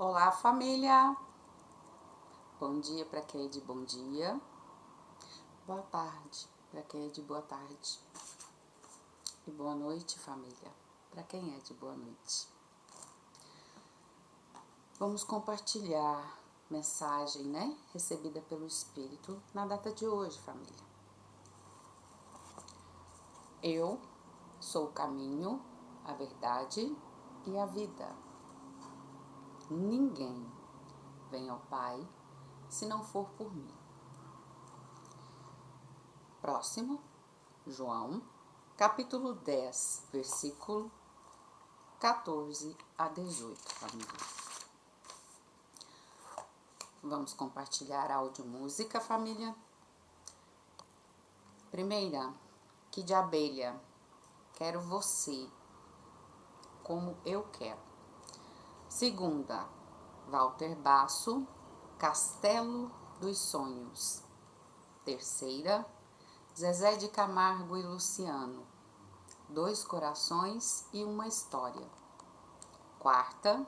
Olá, família! Bom dia para quem é de bom dia. Boa tarde para quem é de boa tarde. E boa noite, família, para quem é de boa noite. Vamos compartilhar mensagem, recebida pelo Espírito na data de hoje, família. Eu sou o caminho, a verdade e a vida. Ninguém vem ao Pai se não for por mim. Próximo, João, capítulo 10, versículo 14 a 18, família. Vamos compartilhar áudio música, família. Primeira, que de abelha, quero você como eu quero. Segunda, Walter Basso, Castelo dos Sonhos. Terceira, Zezé de Camargo e Luciano, Dois Corações e uma História. Quarta,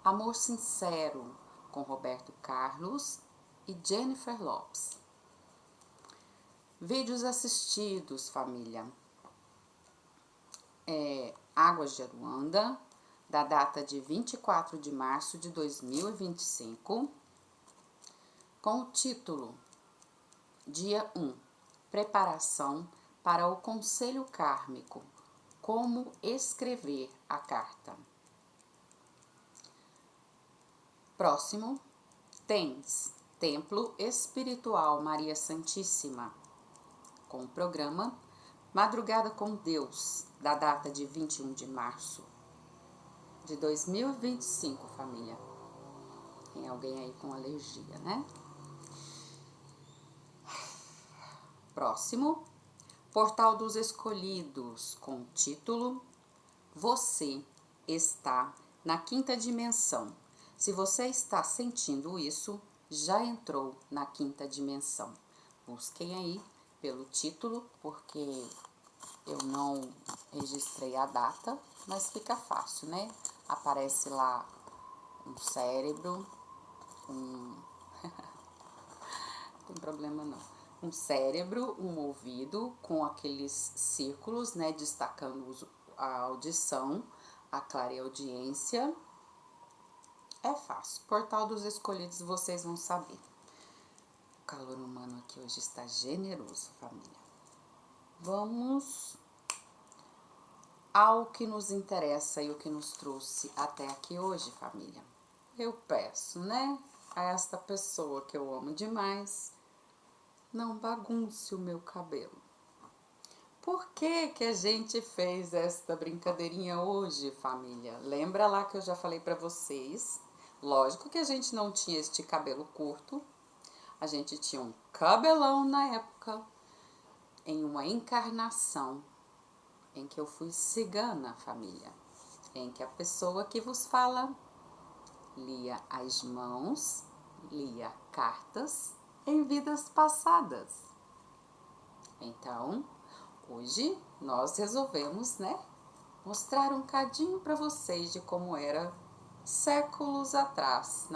Amor Sincero, com Roberto Carlos e Jennifer Lopes. Vídeos assistidos, família. Águas de Aruanda, da data de 24 de março de 2025, com o título Dia 1, Preparação para o Conselho Kármico, como escrever a carta. Próximo, TENS, Templo Espiritual Maria Santíssima, com o programa Madrugada com Deus, da data de 21 de março de 2025, família. Tem alguém aí com alergia, né? Próximo, Portal dos Escolhidos, com o título Você está na quinta dimensão. Se você está sentindo isso, já entrou na quinta dimensão. Busquem aí pelo título, porque eu não registrei a data, mas fica fácil, né? Aparece lá um cérebro, não tem problema não. Um cérebro, um ouvido com aqueles círculos, destacando a audição, a clareaudiência. É fácil. Portal dos Escolhidos, vocês vão saber. O calor humano aqui hoje está generoso, família. Vamos ao que nos interessa e o que nos trouxe até aqui hoje, família. Eu peço, a esta pessoa que eu amo demais, não bagunce o meu cabelo. Por que a gente fez esta brincadeirinha hoje, família? Lembra lá que eu já falei pra vocês? Lógico que a gente não tinha este cabelo curto. A gente tinha um cabelão na época, em uma encarnação em que eu fui cigana, família. Em que a pessoa que vos fala lia as mãos, lia cartas em vidas passadas. Então, hoje nós resolvemos, mostrar um cadinho para vocês de como era séculos atrás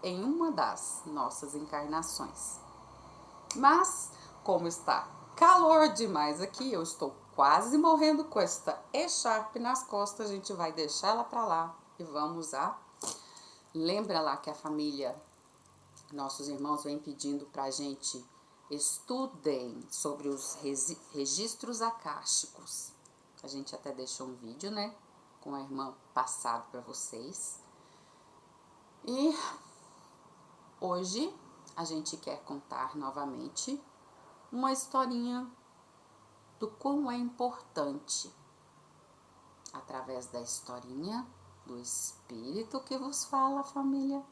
em uma das nossas encarnações. Mas, como está calor demais aqui, eu estou quase morrendo com esta echarpe nas costas, a gente vai deixar ela para lá e vamos Lembra lá que a família, nossos irmãos vêm pedindo pra gente estudem sobre os registros acásticos. A gente até deixou um vídeo, com a irmã passado para vocês. E hoje a gente quer contar novamente uma historinha do como é importante, através da historinha do Espírito que vos fala, família,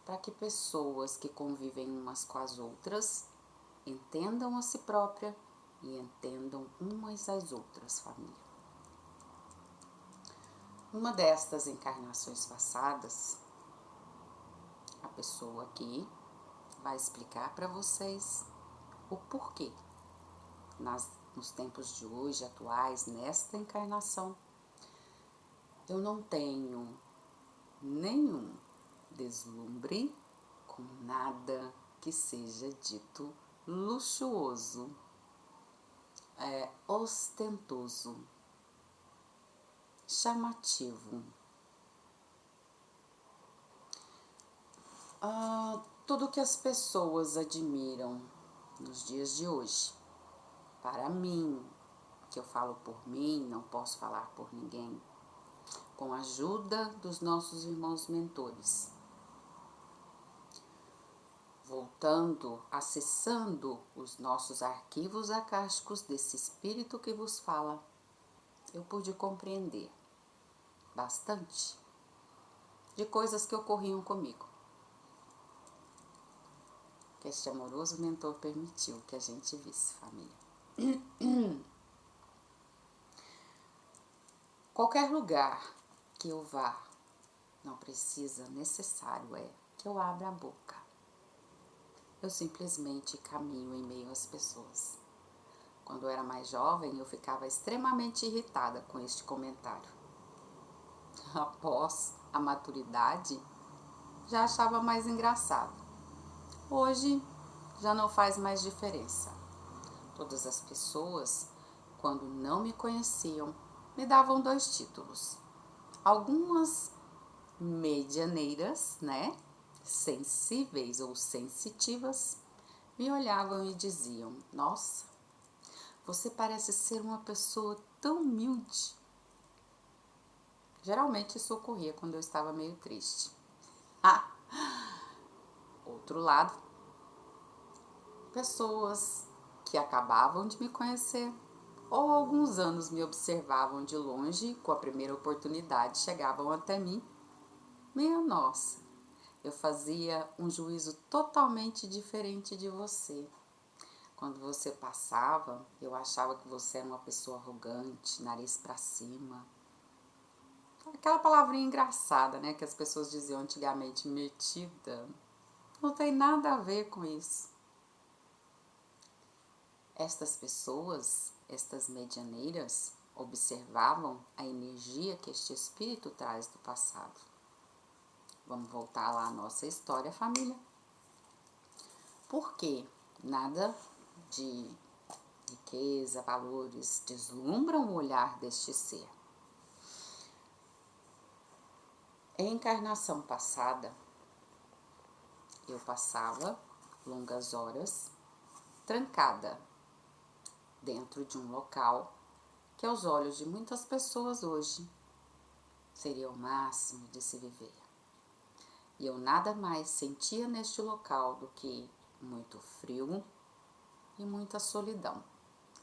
para que pessoas que convivem umas com as outras entendam a si própria e entendam umas às outras, família. Numa destas encarnações passadas, a pessoa aqui vai explicar para vocês o porquê, nos tempos de hoje, atuais, nesta encarnação, eu não tenho nenhum deslumbre com nada que seja dito luxuoso, ostentoso, chamativo. Tudo que as pessoas admiram nos dias de hoje, para mim, que eu falo por mim, não posso falar por ninguém, com a ajuda dos nossos irmãos mentores, voltando, acessando os nossos arquivos acásticos desse espírito que vos fala, eu pude compreender bastante de coisas que ocorriam comigo, que este amoroso mentor permitiu que a gente visse, família. Qualquer lugar que eu vá, não precisa, necessário é que eu abra a boca. Eu simplesmente caminho em meio às pessoas. Quando eu era mais jovem, eu ficava extremamente irritada com este comentário. Após a maturidade, já achava mais engraçado. Hoje, já não faz mais diferença. Todas as pessoas, quando não me conheciam, me davam 2 títulos. Algumas medianeiras, né? Sensíveis ou sensitivas, me olhavam e diziam: nossa, você parece ser uma pessoa tão humilde. Geralmente isso ocorria quando eu estava meio triste. Outro lado, pessoas que acabavam de me conhecer ou há alguns anos me observavam de longe, com a primeira oportunidade chegavam até mim. Minha nossa, eu fazia um juízo totalmente diferente de você. Quando você passava, eu achava que você era uma pessoa arrogante, nariz pra cima. Aquela palavrinha engraçada, né, que as pessoas diziam antigamente, metida. Não tem nada a ver com isso. Estas pessoas, estas medianeiras, observavam a energia que este espírito traz do passado. Vamos voltar lá à nossa história, família. Porque nada de riqueza, valores deslumbram o olhar deste ser. Em encarnação passada, eu passava longas horas trancada dentro de um local que aos olhos de muitas pessoas hoje seria o máximo de se viver. E eu nada mais sentia neste local do que muito frio e muita solidão,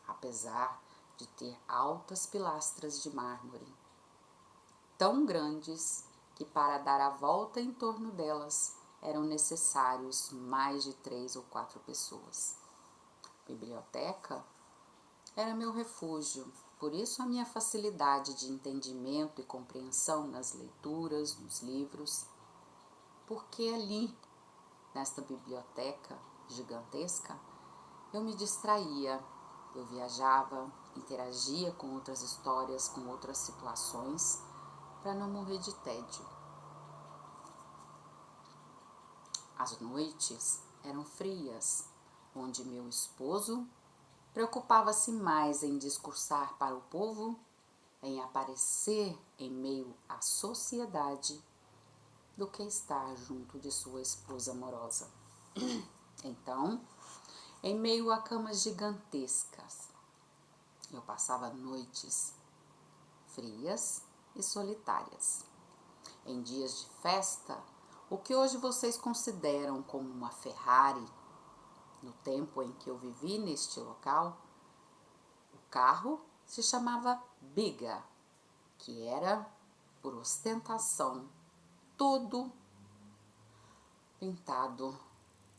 apesar de ter altas pilastras de mármore, tão grandes que para dar a volta em torno delas eram necessários mais de 3 ou 4 pessoas. Biblioteca era meu refúgio, por isso a minha facilidade de entendimento e compreensão nas leituras, nos livros, porque ali, nesta biblioteca gigantesca, eu me distraía, eu viajava, interagia com outras histórias, com outras situações, para não morrer de tédio. As noites eram frias, onde meu esposo preocupava-se mais em discursar para o povo, em aparecer em meio à sociedade, do que estar junto de sua esposa amorosa. Então, em meio a camas gigantescas, eu passava noites frias e solitárias. Em dias de festa, o que hoje vocês consideram como uma Ferrari, no tempo em que eu vivi neste local, o carro se chamava Biga, que era, por ostentação, todo pintado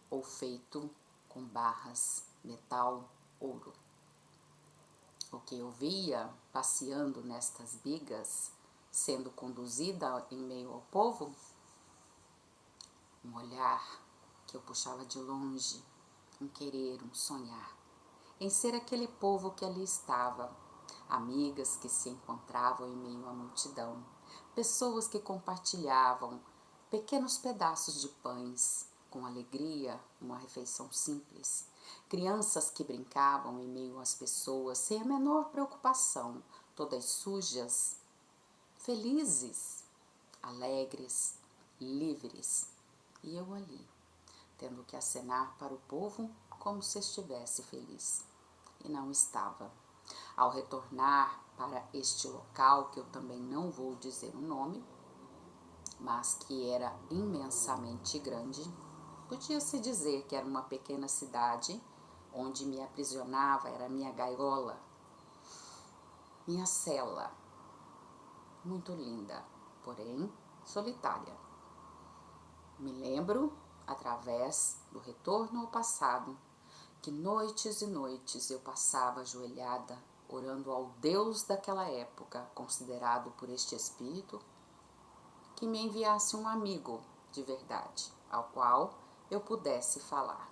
ou feito com barras, metal, ouro. O que eu via passeando nestas bigas, sendo conduzida em meio ao povo, um olhar que eu puxava de longe, um querer, um sonhar, em ser aquele povo que ali estava, amigas que se encontravam em meio à multidão, Pessoas que compartilhavam pequenos pedaços de pães, com alegria, uma refeição simples. Crianças que brincavam em meio às pessoas sem a menor preocupação, todas sujas, felizes, alegres, livres. E eu ali, tendo que acenar para o povo como se estivesse feliz. E não estava. Ao retornar para este local, que eu também não vou dizer o nome, mas que era imensamente grande, podia-se dizer que era uma pequena cidade onde me aprisionava, era minha gaiola, minha cela, muito linda, porém solitária. Me lembro, através do retorno ao passado, que noites e noites eu passava ajoelhada, orando ao Deus daquela época, considerado por este espírito, que me enviasse um amigo de verdade, ao qual eu pudesse falar.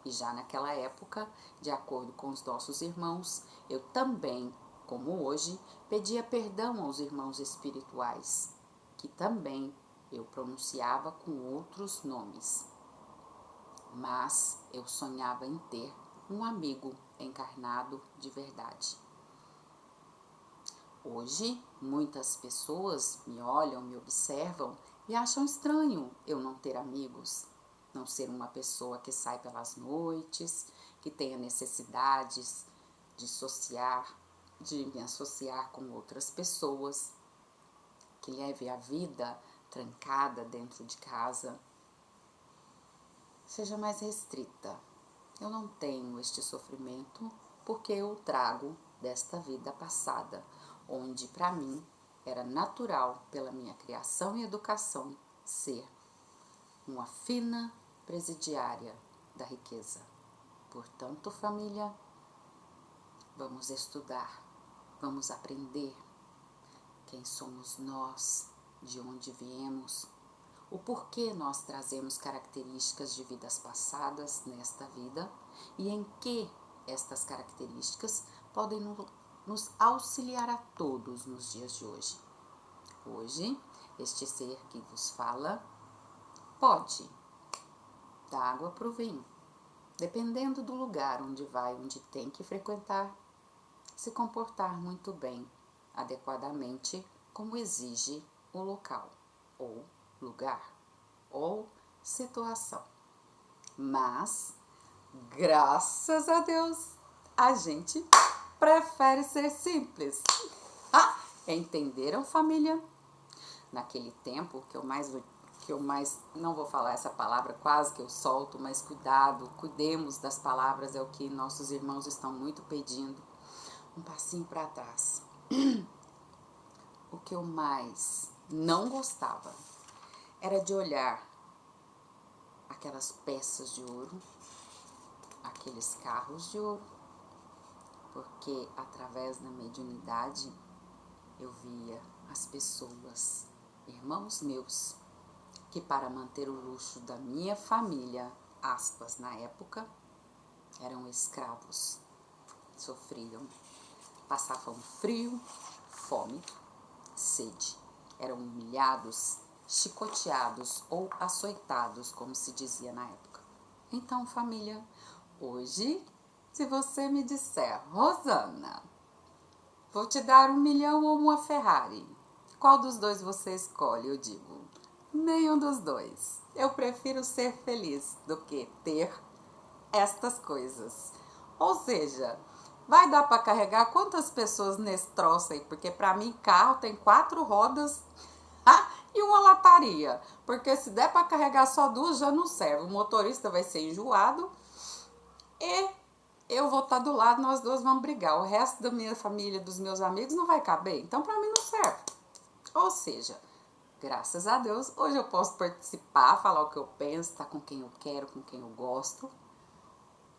E já naquela época, de acordo com os nossos irmãos, eu também, como hoje, pedia perdão aos irmãos espirituais, que também eu pronunciava com outros nomes. Mas eu sonhava em ter um amigo encarnado de verdade. Hoje, muitas pessoas me olham, me observam e acham estranho eu não ter amigos, não ser uma pessoa que sai pelas noites, que tenha necessidades de me associar com outras pessoas, que leve a vida trancada dentro de casa, seja mais restrita. Eu não tenho este sofrimento porque eu trago desta vida passada, onde para mim era natural, pela minha criação e educação, ser uma fina presidiária da riqueza. Portanto, família, vamos estudar, vamos aprender quem somos nós, de onde viemos, o porquê nós trazemos características de vidas passadas nesta vida e em que estas características podem nos auxiliar a todos nos dias de hoje. Hoje, este ser que vos fala pode dar água para o vinho, dependendo do lugar onde vai, onde tem que frequentar, se comportar muito bem, adequadamente, como exige o local, ou lugar, ou situação. Mas, graças a Deus, a gente prefere ser simples. Entenderam, família? Naquele tempo que eu mais, não vou falar essa palavra, quase que eu solto, mas cuidado, cuidemos das palavras, é o que nossos irmãos estão muito pedindo. Um passinho para trás. O que eu mais não gostava era de olhar aquelas peças de ouro, aqueles carros de ouro, porque através da mediunidade eu via as pessoas, irmãos meus, que para manter o luxo da minha família, aspas, na época, eram escravos, sofriam, passavam frio, fome, sede, eram humilhados, chicoteados ou açoitados, como se dizia na época. Então, família, hoje, se você me disser, Rosana, vou te dar 1 milhão ou uma Ferrari, qual dos dois você escolhe? Eu digo, nenhum dos dois. Eu prefiro ser feliz do que ter estas coisas. Ou seja, vai dar para carregar quantas pessoas nesse troço aí? Porque para mim carro tem 4 rodas e uma lataria. Porque se der para carregar só 2 já não serve. O motorista vai ser enjoado e eu vou estar do lado, nós 2 vamos brigar. O resto da minha família, dos meus amigos não vai caber. Então para mim não serve. Ou seja, graças a Deus, hoje eu posso participar, falar o que eu penso, estar com quem eu quero, com quem eu gosto,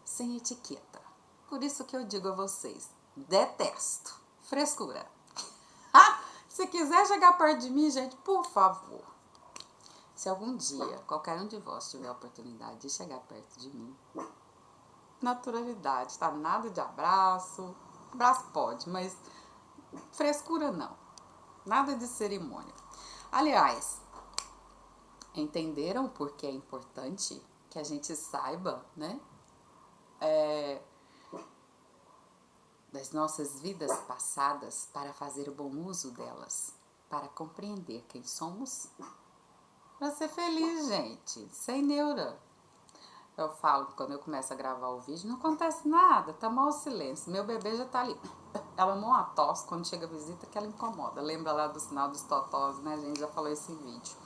sem etiqueta. Por isso que eu digo a vocês, detesto frescura. Se quiser chegar perto de mim, gente, por favor. Se algum dia qualquer um de vós tiver a oportunidade de chegar perto de mim, naturalidade, tá? Nada de abraço. Abraço pode, mas frescura não. Nada de cerimônia. Aliás, entenderam por que é importante que a gente saiba, né? Das nossas vidas passadas para fazer o bom uso delas, para compreender quem somos, para ser feliz, gente, sem neura. Eu falo que quando eu começo a gravar o vídeo, não acontece nada, tá mal o silêncio. Meu bebê já tá ali. Ela amou uma tosse quando chega a visita que ela incomoda. Lembra lá do sinal dos totós, né? A gente já falou esse vídeo.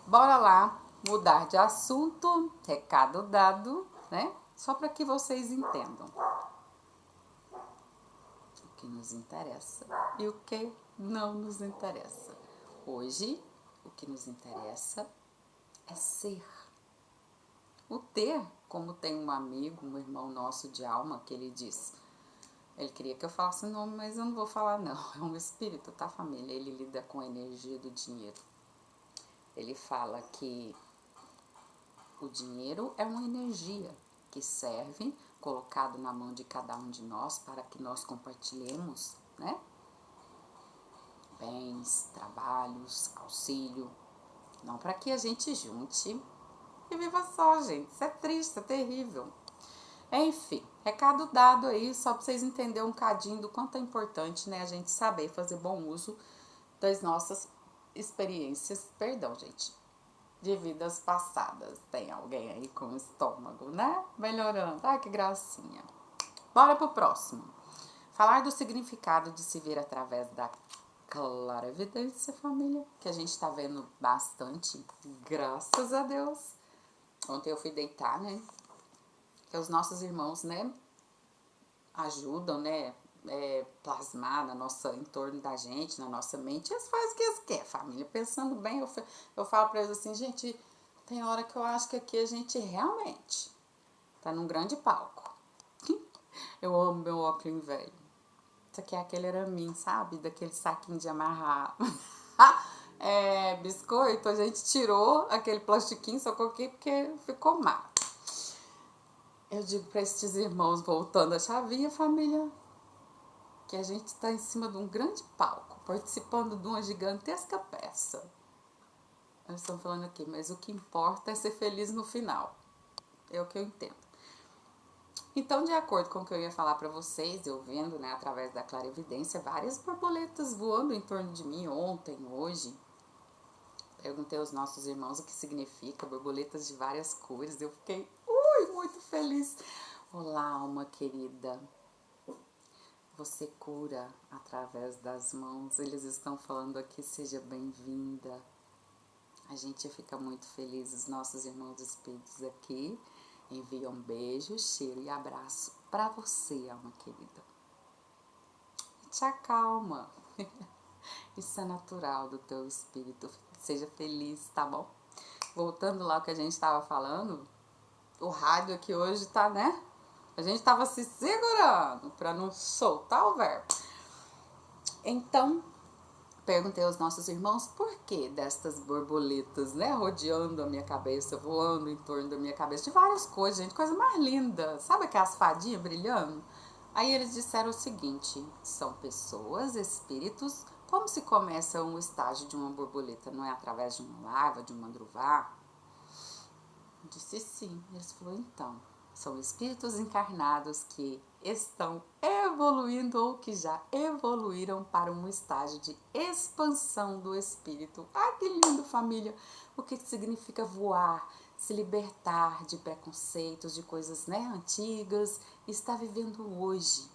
Bora lá mudar de assunto, recado dado, né? Só para que vocês entendam o que nos interessa e o que não nos interessa. Hoje, o que nos interessa é ser. O ter, como tem um amigo, um irmão nosso de alma, que ele diz, ele queria que eu falasse o nome, mas eu não vou falar não, é um espírito, tá, família? Ele lida com a energia do dinheiro. Ele fala que o dinheiro é uma energia que serve, colocado na mão de cada um de nós, para que nós compartilhemos, né? Bens, trabalhos, auxílio, não para que a gente junte e viva só, gente. Isso é triste, é terrível. Enfim, recado dado aí, só para vocês entenderem um cadinho do quanto é importante, né, a gente saber fazer bom uso das nossas experiências, perdão, gente, de vidas passadas. Tem alguém aí com o estômago, né? Melhorando. Ai, que gracinha. Bora pro próximo. Falar do significado de se ver através da clarividência, família, que a gente tá vendo bastante, graças a Deus. Ontem eu fui deitar, né? Que os nossos irmãos, né, ajudam, né, plasmar em torno da gente, na nossa mente. Eles fazem o que eles querem, família. Pensando bem, eu falo pra eles assim, gente, tem hora que eu acho que aqui a gente realmente tá num grande palco. Eu amo meu óculos velho. Isso aqui é aquele araminho, sabe? Daquele saquinho de amarrar. Biscoito, a gente tirou aquele plastiquinho, só coloquei porque ficou mal. Eu digo para esses irmãos, voltando a chavinha, família, que a gente está em cima de um grande palco, participando de uma gigantesca peça. Eles estão falando aqui, mas o que importa é ser feliz no final. É o que eu entendo. Então, de acordo com o que eu ia falar para vocês, eu vendo, né, através da clarividência, várias borboletas voando em torno de mim ontem, hoje. Perguntei aos nossos irmãos o que significa borboletas de várias cores. Eu fiquei, muito feliz. Olá, alma querida. Você cura através das mãos. Eles estão falando aqui, seja bem-vinda. A gente fica muito feliz. Os nossos irmãos espíritos aqui enviam um beijo, cheiro e abraço para você, alma querida. Te acalma. Isso é natural do teu espírito. Seja feliz, tá bom? Voltando lá ao que a gente estava falando, o rádio aqui hoje tá, né? A gente tava se segurando para não soltar o verbo. Então, perguntei aos nossos irmãos por que destas borboletas, né? Rodeando a minha cabeça, voando em torno da minha cabeça, de várias coisas, gente, coisa mais linda. Sabe aquelas fadinhas brilhando? Aí eles disseram o seguinte, são pessoas, espíritos, como se começa um estágio de uma borboleta, não é através de uma larva, de um mandruvá? Eu disse sim. Eles falaram, então, são espíritos encarnados que estão evoluindo ou que já evoluíram para um estágio de expansão do espírito. Ah, que lindo, família! O que significa voar, se libertar de preconceitos, de coisas, né, antigas, e estar vivendo hoje.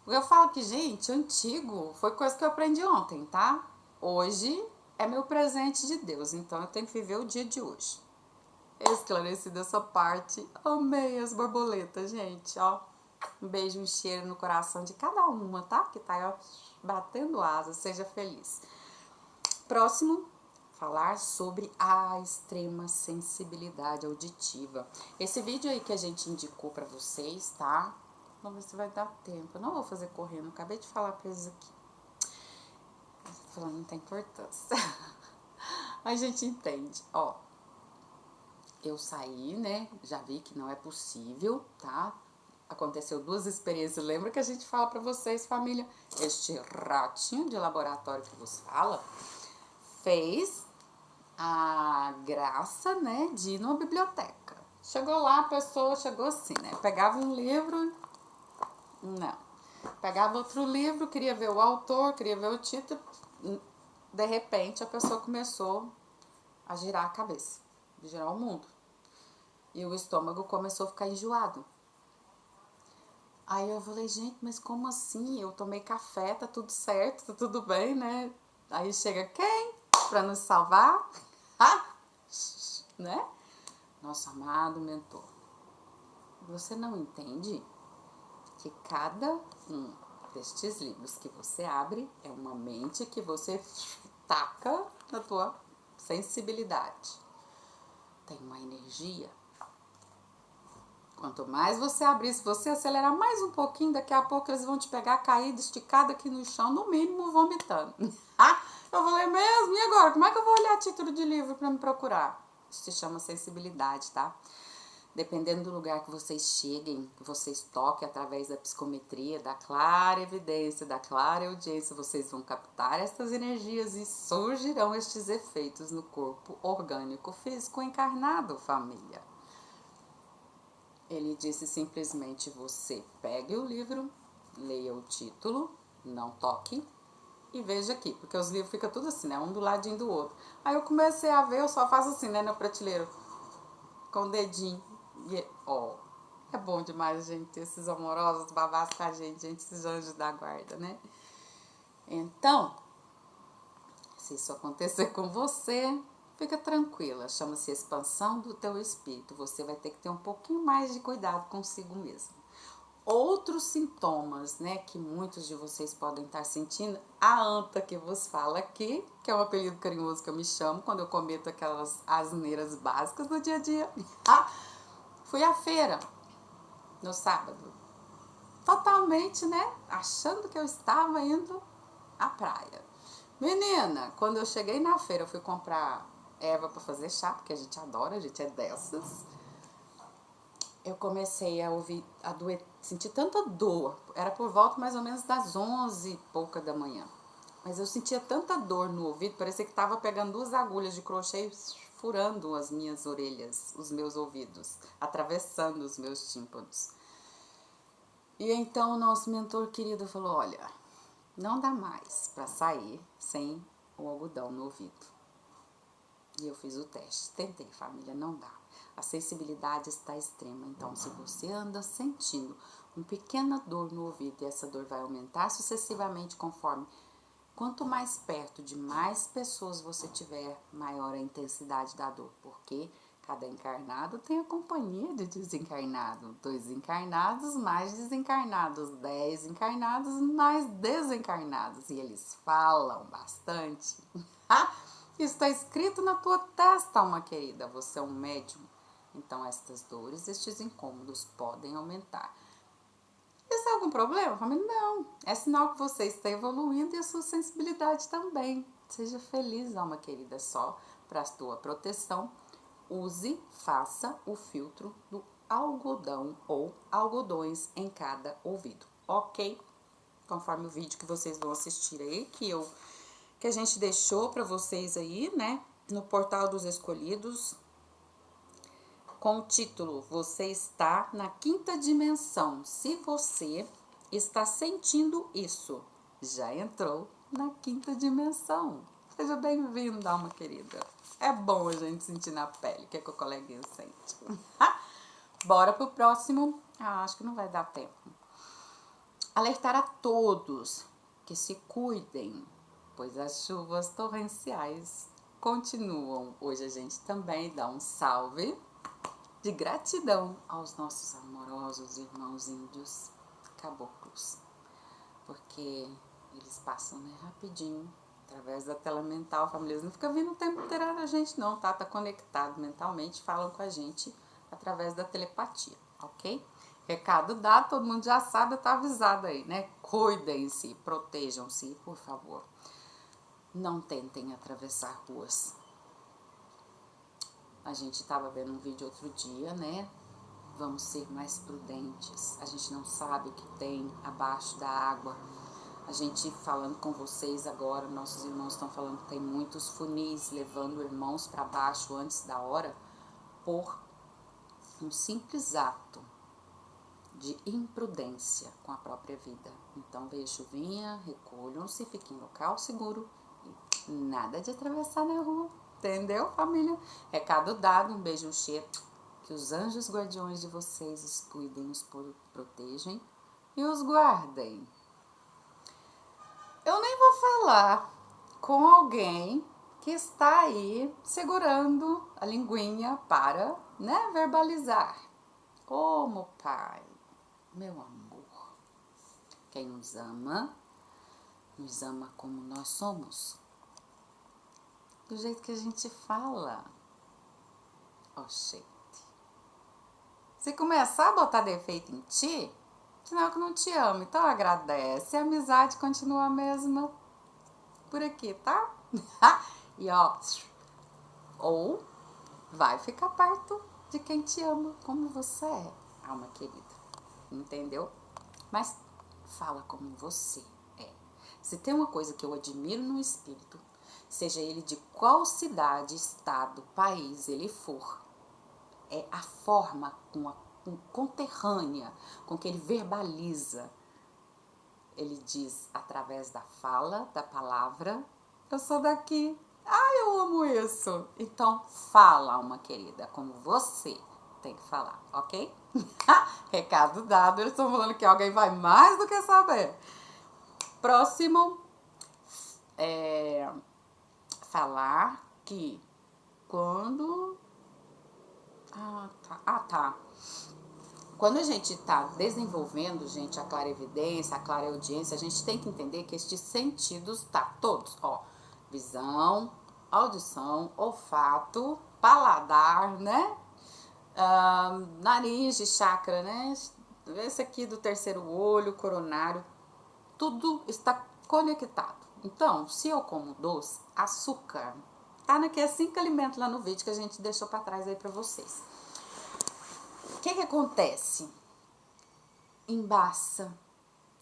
Eu falo que, gente, antigo foi coisa que eu aprendi ontem, tá? Hoje é meu presente de Deus, então eu tenho que viver o dia de hoje. Esclarecida essa parte. Amei as borboletas, gente, ó. Um beijo, um cheiro no coração de cada uma, tá? Que tá, ó, batendo asas. Seja feliz. Próximo, falar sobre a extrema sensibilidade auditiva. Esse vídeo aí que a gente indicou pra vocês, tá? Vamos ver se vai dar tempo. Eu não vou fazer correndo, acabei de falar pra eles aqui. Falando, não tem importância. A gente entende, ó. Eu saí, né? Já vi que não é possível, tá? aconteceu duas experiências. Lembra que a gente fala para vocês, família? Este ratinho de laboratório que vos fala fez a graça, né, de ir numa biblioteca. Chegou lá, a pessoa chegou assim, né? Pegava um livro, não. Pegava outro livro, queria ver o autor, queria ver o título. De repente, a pessoa começou a girar a cabeça, girar o mundo. E o estômago começou a ficar enjoado. Aí eu falei, gente, mas como assim? Eu tomei café, tá tudo certo, tá tudo bem, né? Aí chega quem? Pra nos salvar? Né? Nosso amado mentor. Você não entende que cada um destes livros que você abre é uma mente que você taca na tua sensibilidade. Tem uma energia. Quanto mais você abrir, se você acelerar mais um pouquinho, daqui a pouco eles vão te pegar caído, esticado aqui no chão, no mínimo vomitando. Eu falei mesmo, e agora? Como é que eu vou olhar título de livro para me procurar? Isso se chama sensibilidade, tá? Dependendo do lugar que vocês cheguem, que vocês toquem através da psicometria, da clara evidência, da clara audiência, vocês vão captar essas energias e surgirão estes efeitos no corpo orgânico físico encarnado, família. Ele disse simplesmente, você pegue o livro, leia o título, não toque e veja aqui, porque os livros ficam tudo assim, né? Um do ladinho do outro. Aí eu comecei a ver, eu só faço assim, né, no prateleiro, com o dedinho. E, ó, é bom demais, gente, ter esses amorosos babás com a gente, esses anjos da guarda, né? Então, se isso acontecer com você, fica tranquila, chama-se expansão do teu espírito. Você vai ter que ter um pouquinho mais de cuidado consigo mesmo. Outros sintomas, né, que muitos de vocês podem estar sentindo, a anta que vos fala aqui, que é um apelido carinhoso que eu me chamo quando eu cometo aquelas asneiras básicas do dia a dia. Fui à feira no sábado, totalmente, né, achando que eu estava indo à praia. Menina, quando eu cheguei na feira, eu fui comprar erva para fazer chá, porque a gente adora, a gente é dessas. Eu comecei a ouvir, sentir tanta dor. Era por volta mais ou menos das 11 e pouca da manhã. Mas eu sentia tanta dor no ouvido, parecia que estava pegando duas agulhas de crochê e furando as minhas orelhas, os meus ouvidos, atravessando os meus tímpanos. E então o nosso mentor querido falou, olha, não dá mais para sair sem o algodão no ouvido. E eu fiz o teste. Tentei, família, não dá. A sensibilidade está extrema. Então, se você anda sentindo uma pequena dor no ouvido e essa dor vai aumentar sucessivamente conforme quanto mais perto de mais pessoas você tiver, maior a intensidade da dor. Porque cada encarnado tem a companhia de desencarnado. 2 encarnados mais desencarnados. 10 encarnados mais desencarnados. E eles falam bastante. Isso está escrito na tua testa, alma querida. Você é um médium. Então, estas dores, estes incômodos podem aumentar. Isso é algum problema? Família? Não. É sinal que você está evoluindo e a sua sensibilidade também. Seja feliz, alma querida. Só para a tua proteção, faça o filtro do algodão ou algodões em cada ouvido. Ok? Conforme o vídeo que vocês vão assistir aí, que a gente deixou para vocês aí, né, no Portal dos Escolhidos, com o título Você está na quinta dimensão. Se você está sentindo isso, já entrou na quinta dimensão. Seja bem-vinda, alma querida. É bom a gente sentir na pele o que o coleguinha sente. Bora pro próximo. Acho que não vai dar tempo. Alertar a todos que se cuidem, pois as chuvas torrenciais continuam. Hoje a gente também dá um salve de gratidão aos nossos amorosos irmãos índios caboclos, porque eles passam, né, rapidinho, através da tela mental, família. Não fica vindo o tempo inteiro a gente não, tá? Tá conectado mentalmente, falam com a gente através da telepatia, ok? Recado dado, todo mundo já sabe, tá avisado aí, né? Cuidem-se, protejam-se, por favor. Não tentem atravessar ruas. A gente tava vendo um vídeo outro dia, né? vamos ser mais prudentes. A gente não sabe o que tem abaixo da água. A gente falando com vocês agora, nossos irmãos estão falando que tem muitos funis levando irmãos para baixo antes da hora por um simples ato de imprudência com a própria vida. Então veja chuvinha, recolham-se, fiquem em local seguro e nada de atravessar na rua. Entendeu, família? Recado dado, um beijo, um cheiro. Que os anjos guardiões de vocês os cuidem, os protejam e os guardem. Eu nem vou falar com alguém que está aí segurando a linguinha para, né, verbalizar. Como Pai, meu amor, quem nos ama como nós somos. Do jeito que a gente fala. Oxente. Se começar a botar defeito em ti, sinal que não te ama. Então agradece. A amizade continua a mesma por aqui, tá? E ó, ou vai ficar perto de quem te ama como você é, alma querida. Entendeu? Mas fala como você é. Se tem uma coisa que eu admiro no espírito, seja ele de qual cidade, estado, país ele for, é a forma conterrânea com que ele verbaliza. Ele diz através da fala, da palavra, eu sou daqui. Ai, eu amo isso. Então, fala, alma querida, como você tem que falar, ok? Recado dado, eles estão falando que alguém vai mais do que saber. Próximo, falar que quando... tá. Quando a gente está desenvolvendo, gente, a clarevidência, a clareaudiência, a gente tem que entender que estes sentidos tá todos, ó, visão, audição, olfato, paladar, né? Nariz de chakra, né? Esse aqui do terceiro olho, coronário, tudo está conectado. Então, se eu como doce, açúcar, tá naqueles 5 alimentos lá no vídeo que a gente deixou para trás aí para vocês. O que acontece? Embaça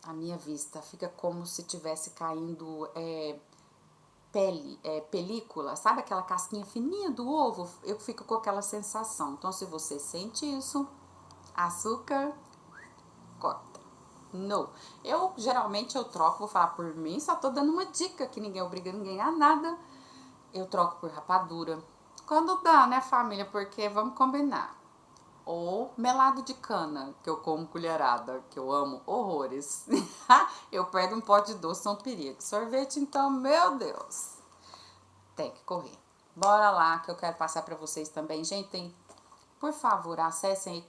a minha vista, fica como se tivesse caindo película, sabe aquela casquinha fininha do ovo? Eu fico com aquela sensação. Então, se você sente isso, açúcar, corta. Não. Geralmente eu troco, vou falar por mim, só tô dando uma dica que ninguém obriga ninguém a nada. Eu troco por rapadura. Quando dá, né, família? Porque vamos combinar. Ou melado de cana, que eu como colherada, que eu amo horrores. Eu perdo um pote de doce, são perigo. Sorvete, então, meu Deus. Tem que correr. Bora lá, que eu quero passar para vocês também. Gente, por favor, acessem aí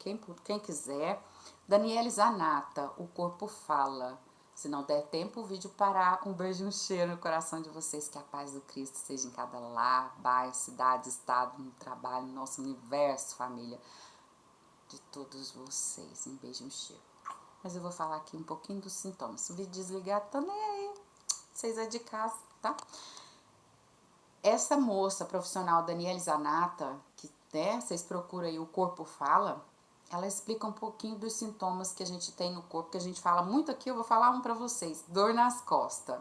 quem quiser. Daniele Zanata, O Corpo Fala. Se não der tempo, o vídeo parar. Um beijo e um cheiro no coração de vocês. Que a paz do Cristo seja em cada lar, bairro, cidade, estado, no trabalho, no nosso universo, família. De todos vocês. Um beijo e um cheiro. Mas eu vou falar aqui um pouquinho dos sintomas. Se o vídeo desligar, tô nem aí. Vocês é de casa, tá? Essa moça profissional, Daniele Zanata, que vocês procuram aí, O Corpo Fala, ela explica um pouquinho dos sintomas que a gente tem no corpo, que a gente fala muito aqui, eu vou falar um pra vocês. Dor nas costas.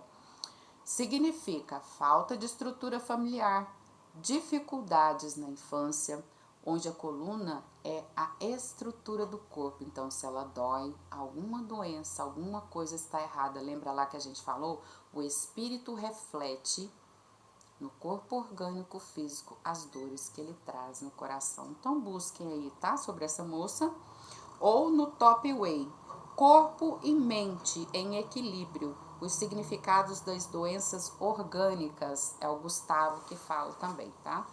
Significa falta de estrutura familiar, dificuldades na infância, onde a coluna é a estrutura do corpo. Então, se ela dói, alguma doença, alguma coisa está errada. Lembra lá que a gente falou? O espírito reflete no corpo orgânico físico as dores que ele traz no coração. Então, busquem aí, tá? Sobre essa moça. Ou no Top Way, Corpo e Mente em Equilíbrio. Os significados das doenças orgânicas. É o Gustavo que fala também, tá?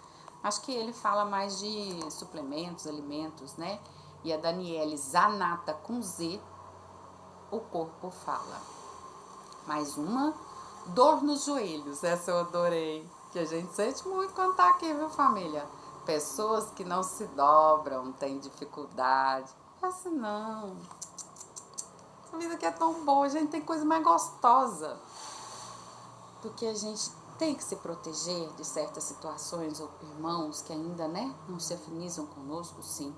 Acho que ele fala mais de suplementos, alimentos, né? E a Daniele Zanata com Z, O Corpo Fala. Mais uma, dor nos joelhos. Essa eu adorei. Que a gente sente muito quando tá aqui, viu, família? Pessoas que não se dobram, têm dificuldade. Essa não. A vida aqui é tão boa, a gente tem coisa mais gostosa do que a gente tem que se proteger de certas situações, ou irmãos que ainda, né, não se afinizam conosco, sim.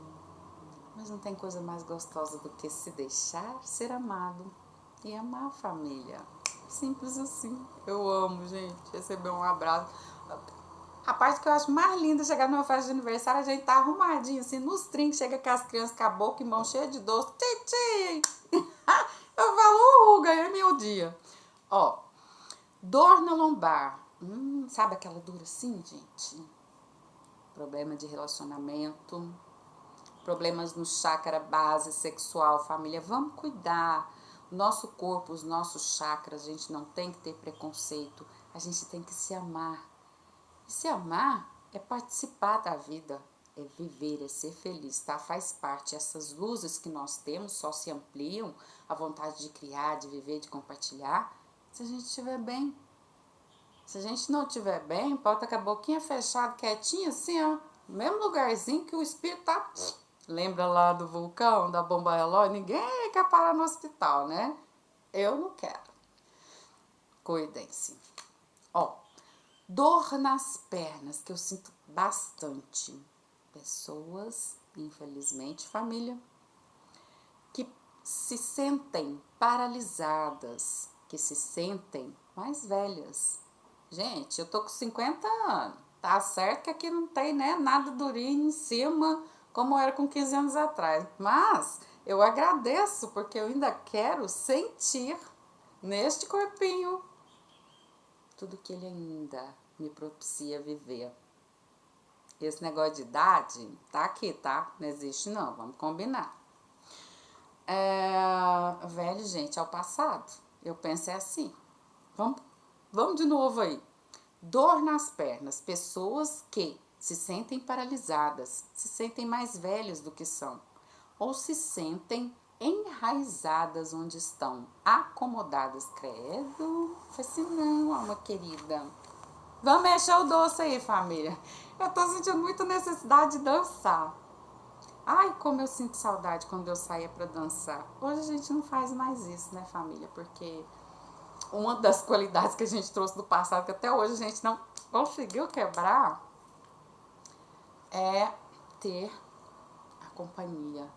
Mas não tem coisa mais gostosa do que se deixar ser amado e amar a família. Simples assim. Eu amo, gente, receber um abraço. A parte que eu acho mais linda é chegar numa festa de aniversário, a gente tá arrumadinho, assim, nos trinques, chega com as crianças com a boca e mão cheia de doce. Tchim, tchim. Eu falo, ganhei meu dia. Ó, dor na lombar. Sabe aquela dor assim, gente? Problema de relacionamento, problemas no chakra base sexual, família. Vamos cuidar. O nosso corpo, os nossos chakras, a gente não tem que ter preconceito. A gente tem que se amar. E se amar é participar da vida, é viver, é ser feliz, tá? Faz parte. Essas luzes que nós temos só se ampliam, a vontade de criar, de viver, de compartilhar, se a gente estiver bem. Se a gente não estiver bem, pode estar com a boquinha fechada, quietinha, assim, ó, no mesmo lugarzinho que o espírito tá. Lembra lá do vulcão, da bomba relógio? Ninguém quer parar no hospital, né? Eu não quero. Cuidem-se. Ó, dor nas pernas, que eu sinto bastante. Pessoas, infelizmente, família, que se sentem paralisadas, que se sentem mais velhas. Gente, eu tô com 50 anos. Tá certo que aqui não tem, né, nada durinho em cima, como era com 15 anos atrás. Mas eu agradeço, porque eu ainda quero sentir neste corpinho tudo que ele ainda me propicia viver. Esse negócio de idade tá aqui, tá? Não existe não, vamos combinar. Velho, gente, é o passado. Eu penso assim. Vamos de novo aí. Dor nas pernas. Pessoas que se sentem paralisadas, se sentem mais velhas do que são, ou se sentem enraizadas onde estão, acomodadas. Credo, foi assim não, alma querida. Vamos mexer o doce aí, família. Eu tô sentindo muita necessidade de dançar. Ai, como eu sinto saudade quando eu saía pra dançar. Hoje a gente não faz mais isso, né, família? Porque uma das qualidades que a gente trouxe do passado, que até hoje a gente não conseguiu quebrar, é ter a companhia.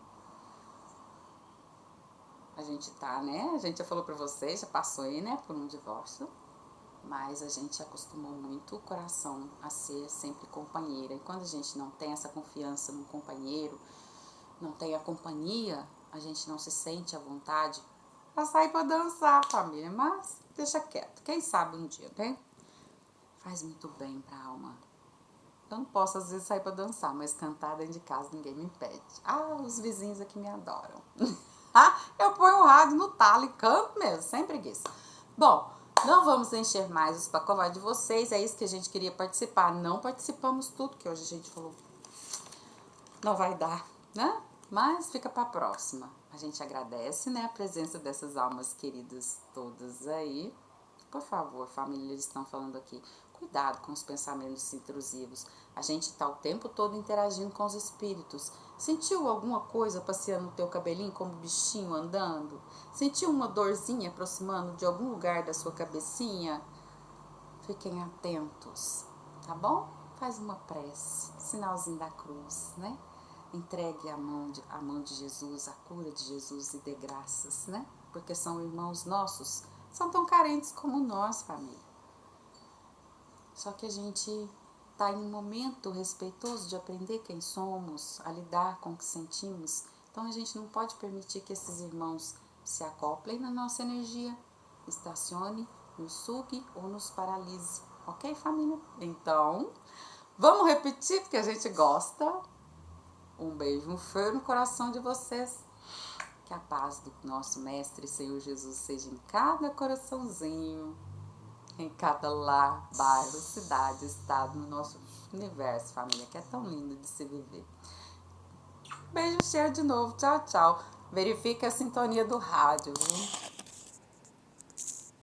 A gente tá, né? A gente já falou pra vocês, já passou aí, né, por um divórcio. Mas a gente acostumou muito o coração a ser sempre companheira. E quando a gente não tem essa confiança no companheiro, não tem a companhia, a gente não se sente à vontade pra sair pra dançar, família. Mas deixa quieto. Quem sabe um dia, né? Faz muito bem pra alma. Eu não posso, às vezes, sair pra dançar, mas cantar dentro de casa ninguém me impede. Ah, os vizinhos aqui me adoram. Eu ponho o rádio no talo e canto mesmo, sem preguiça. Bom, não vamos encher mais os pacotes de vocês. É isso que a gente queria participar. Não participamos tudo, que hoje a gente falou. Não vai dar, né? Mas fica pra próxima. A gente agradece, né, a presença dessas almas queridas todas aí. Por favor, família, eles estão falando aqui. Cuidado com os pensamentos intrusivos. A gente tá o tempo todo interagindo com os espíritos. Sentiu alguma coisa passeando no teu cabelinho como bichinho andando? Sentiu uma dorzinha aproximando de algum lugar da sua cabecinha? Fiquem atentos, tá bom? Faz uma prece, sinalzinho da cruz, né? Entregue a mão de Jesus, a cura de Jesus e dê graças, né? Porque são irmãos nossos, são tão carentes como nós, família. Só que a gente tá em um momento respeitoso de aprender quem somos, a lidar com o que sentimos. Então a gente não pode permitir que esses irmãos se acoplem na nossa energia, estacione, nos sugue ou nos paralise. Ok, família? Então, vamos repetir porque a gente gosta. Um beijo, um frio no coração de vocês. Que a paz do nosso Mestre Senhor Jesus seja em cada coraçãozinho, em cada lar, bairro, cidade, estado, no nosso universo, família, que é tão lindo de se viver. Beijo cheio de novo. Tchau, tchau. Verifique a sintonia do rádio, viu?